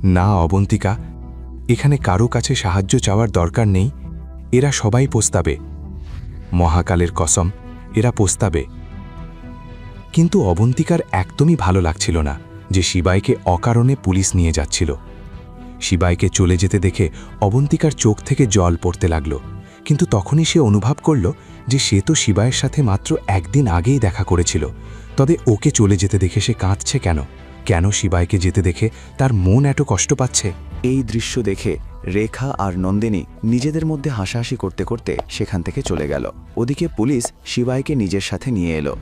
না অবন্তিকা, এখানে কারো কাছে সাহায্য চাওয়ার দরকার নেই। এরা সবাই পস্তাবে, মহাকালের কসম, এরা পস্তাবে। কিন্তু অবন্তিকার একদমই ভালো লাগছিল না যে শিবাইকে অকারণে পুলিশ নিয়ে যাচ্ছিল। শিবাইকে চলে যেতে দেখে অবন্তিকার চোখ থেকে জল পড়তে লাগল, কিন্তু তখনই সে অনুভব করল যে সে তো শিবাইয়ের সাথে মাত্র একদিন আগেই দেখা করেছিল। তবে ওকে চলে যেতে দেখে সে কাঁদছে কেন? কেন শিবাইকে যেতে দেখে তার মন এত কষ্ট পাচ্ছে? এই দৃশ্য দেখে রেখা আর নন্দিনী নিজেদের মধ্যে হাসাহাসি করতে করতে সেখান থেকে চলে গেল। ওদিকে পুলিশ শিবাইকে নিজের সাথে নিয়ে এলো।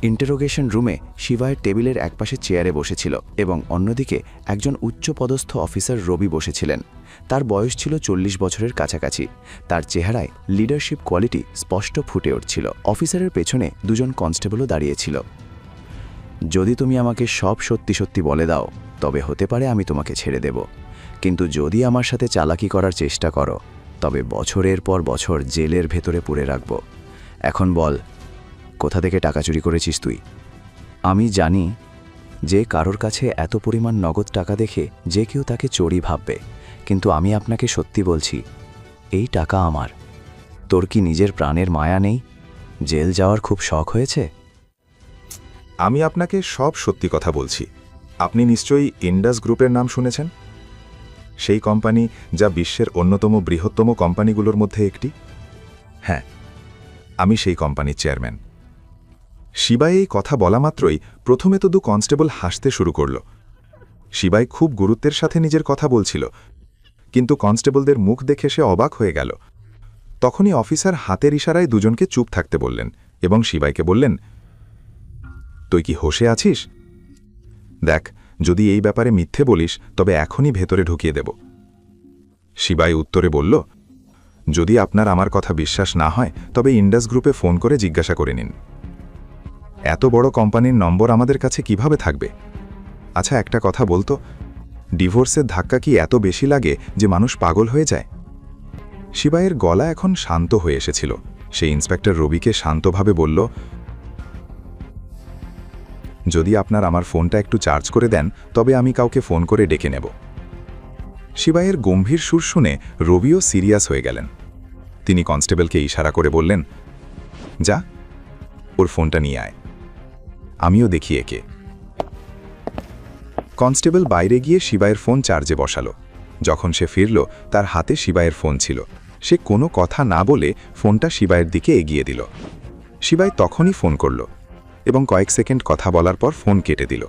ইন্টারোগেশন রুমে শিবাইয়ের টেবিলের একপাশে চেয়ারে বসেছিল এবং অন্যদিকে একজন উচ্চপদস্থ অফিসার রবি বসেছিলেন। তার বয়স ছিল 40 বছরের কাছাকাছি। তার চেহারায় লিডারশিপ কোয়ালিটি স্পষ্ট ফুটে উঠছিল। অফিসারের পেছনে দুজন কনস্টেবলও দাঁড়িয়েছিল। যদি তুমি আমাকে সব সত্যি সত্যি বলে দাও তবে হতে পারে আমি তোমাকে ছেড়ে দেব, কিন্তু যদি আমার সাথে চালাকি করার চেষ্টা করো তবে বছরের পর বছর জেলের ভেতরে পুরে রাখব। এখন বল, কোথা থেকে টাকা চুরি করেছিস তুই? আমি জানি যে কারোর কাছে এত পরিমাণ নগদ টাকা দেখে যে কেউ তাকে চোরই ভাববে, কিন্তু আমি আপনাকে সত্যি বলছি, এই টাকা আমার। তোর কি নিজের প্রাণের মায়া নেই? জেল যাওয়ার খুব শখ হয়েছে? আমি আপনাকে সব সত্যি কথা বলছি। আপনি নিশ্চয়ই ইন্ডাস গ্রুপের নাম শুনেছেন? সেই কোম্পানি যা বিশ্বের অন্যতম বৃহত্তম কোম্পানিগুলোর মধ্যে একটি। হ্যাঁ, আমি সেই কোম্পানির চেয়ারম্যান। শিবাই এই কথা বলা মাত্রই প্রথমে তো 2 কনস্টেবল হাসতে শুরু করল। শিবাই খুব গুরুত্বের সাথে নিজের কথা বলছিল, কিন্তু কনস্টেবলদের মুখ দেখে সে অবাক হয়ে গেল। তখনই অফিসার হাতের ইশারায় দুজনকে চুপ থাকতে বললেন এবং শিবাইকে বললেন, তুই কি হোশে আছিস? দেখ, যদি এই ব্যাপারে মিথ্যে বলিস তবে এখনই ভেতরে ঢুকিয়ে দেব। শিবাই উত্তরে বলল, যদি আপনার আমার কথা বিশ্বাস না হয় তবে ইন্ডাস গ্রুপে ফোন করে জিজ্ঞাসা করে নিন। এত বড় কোম্পানির নম্বর আমাদের কাছে কিভাবে থাকবে? আচ্ছা, একটা কথা বলতো, ডিভোর্সের ধাক্কা কি এত বেশি লাগে যে মানুষ পাগল হয়ে যায়? শিবাইয়ের গলা এখন শান্ত হয়ে এসেছিল। সে ইন্সপেক্টর রবিকে শান্তভাবে বলল, যদি আপনার আমার ফোনটা একটু চার্জ করে দেন তবে আমি কাউকে ফোন করে ডেকে নেব। শিবাইয়ের গম্ভীর সুর শুনে রবিও সিরিয়াস হয়ে গেলেন। তিনি কনস্টেবলকে ইশারা করে বললেন, যা, ওর ফোনটা নিয়ে আয়, আমিও দেখি একে। কনস্টেবল বাইরে গিয়ে শিবাইয়ের ফোন চার্জে বসালো। যখন সে ফিরল তার হাতে শিবাইয়ের ফোন ছিল। সে কোনো কথা না বলে ফোনটা শিবাইয়ের দিকে এগিয়ে দিল। শিবাই তখনই ফোন করল এবং কয়েক সেকেন্ড কথা বলার পর ফোন কেটে দিল।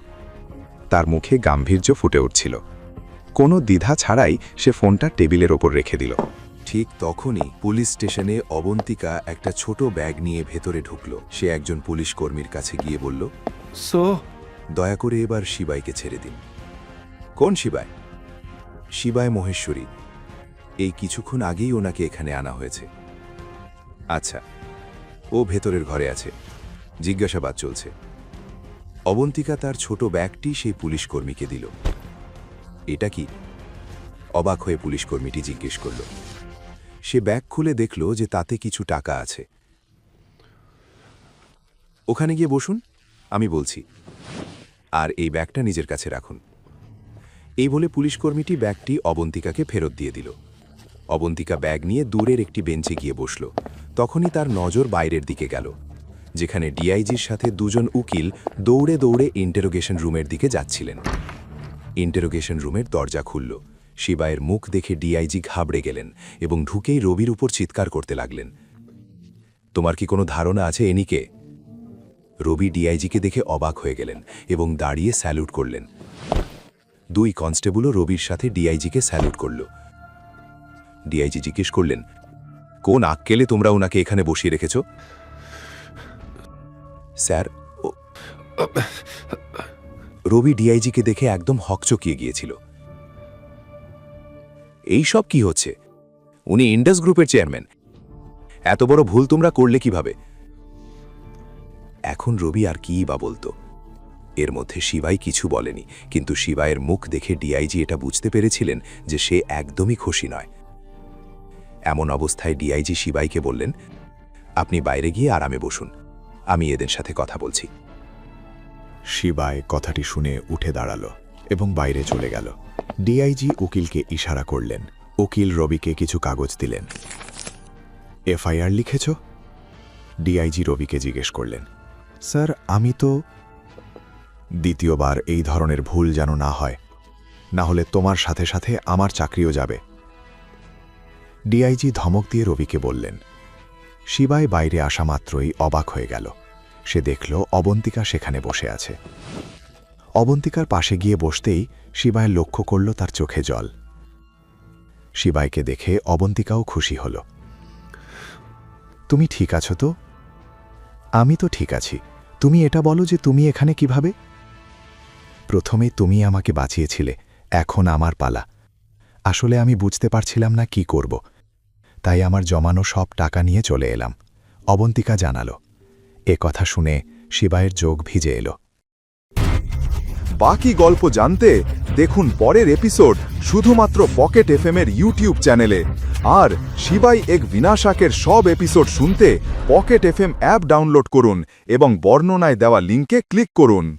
তার মুখে গাম্ভীর্য ফুটে উঠছিল। কোনো দ্বিধা ছাড়াই সে ফোনটা টেবিলের ওপর রেখে দিল। ঠিক তখনই পুলিশ স্টেশনে অবন্তিকা একটা ছোট ব্যাগ নিয়ে ভেতরে ঢুকল। সে একজন পুলিশ কর্মীর কাছে গিয়ে বলল, দয়া করে এবার শিবাইকে ছেড়ে দিন। কোন শিবাই? শিবাই মহেশ্বরী। এই কিছুক্ষণ আগেই ওনাকে এখানে আনা হয়েছে। আচ্ছা, ও ভেতরের ঘরে আছে, জিজ্ঞাসাবাদ চলছে। অবন্তিকা তার ছোট ব্যাগটি সেই পুলিশ কর্মীকে দিল। এটা কি? অবাক হয়ে পুলিশ কর্মীটি জিজ্ঞেস করল। সে ব্যাগ খুলে দেখল যে তাতে কিছু টাকা আছে। ওখানে গিয়ে বসুন, আমি বলছি, আর এই ব্যাগটা নিজের কাছে রাখুন। এই বলে পুলিশ কর্মীটি ব্যাগটি অবন্তিকাকে ফেরত দিয়ে দিল। অবন্তিকা ব্যাগ নিয়ে দূরের একটি বেঞ্চে গিয়ে বসল। তখনই তার নজর বাইরের দিকে গেল, যেখানে ডিআইজির সাথে দুজন উকিল দৌড়ে দৌড়ে ইন্টারোগেশন রুমের দিকে যাচ্ছিলেন। ইন্টারোগেশন রুমের দরজা খুলল। শিবাইয়ের মুখ দেখে ডিআইজি ঘাবড়ে গেলেন এবং ঢুকেই রবির উপর চিৎকার করতে লাগলেন, তোমার কি কোনো ধারণা আছে এনি কে? রবি ডিআইজিকে দেখে অবাক হয়ে গেলেন এবং দাঁড়িয়ে স্যালুট করলেন। 2 কনস্টেবলও রবির সাথে ডিআইজিকে স্যালুট করল। ডিআইজি জিজ্ঞেস করলেন, কোন আক্কেলে তোমরা ওনাকে এখানে বসিয়ে রেখেছ? স্যার, রবি ডিআইজিকে দেখে একদম হকচকিয়ে গিয়েছিল। এই সব কি হচ্ছে? উনি ইন্ডাস গ্রুপের চেয়ারম্যান। এত বড় ভুল তোমরা করলে কিভাবে? এখন রবি আর কী বা বলতো? এর মধ্যে শিবাই কিছু বলেনি, কিন্তু শিবাইয়ের মুখ দেখে ডিআইজি এটা বুঝতে পেরেছিলেন যে সে একদমই খুশি নয়। এমন অবস্থায় ডিআইজি শিবাইকে বললেন, আপনি বাইরে গিয়ে আরামে বসুন, আমি এদের সাথে কথা বলছি। শিবাই কথাটি শুনে উঠে দাঁড়ালো এবং বাইরে চলে গেল। ডিআইজি উকিলকে ইশারা করলেন। উকিল রবিকে কিছু কাগজ দিলেন। এফআইআর লিখেছ? ডিআইজি রবিকে জিজ্ঞেস করলেন। স্যার, আমি তো। দ্বিতীয়বার এই ধরনের ভুল যেন না হয়, না হলে তোমার সাথে সাথে আমার চাকরিও যাবে। ডিআইজি ধমক দিয়ে রবিকে বললেন। শিবায় বাইরে আসা মাত্রই অবাক হয়ে গেল। সে দেখল অবন্তিকা সেখানে বসে আছে। অবন্তিকার পাশে গিয়ে বসতেই শিবায় লক্ষ্য করল তার চোখে জল। শিবাইকে দেখে অবন্তিকাও খুশি হল। তুমি ঠিক আছো তো? আমি তো ঠিক আছি। তুমি এটা বলো যে তুমি এখানে কিভাবে? প্রথমে তুমি আমাকে বাঁচিয়েছিলে, এখন আমার পালা। আসলে আমি বুঝতে পারছিলাম না কি করব, তাই আমার জমানো সব টাকা নিয়ে চলে এলাম, অবন্তিকা জানালো। এ কথা শুনে শিবায়ের চোখ ভিজে এলো। বাকি গল্প জানতে দেখুন পরের এপিসোড শুধুমাত্র পকেট এফএম-এর ইউটিউব চ্যানেলে। আর শিবাই এক বিনাশাকের সব এপিসোড শুনতে পকেট এফএম অ্যাপ ডাউনলোড করুন এবং বর্ণনায় দেওয়া লিঙ্কে ক্লিক করুন।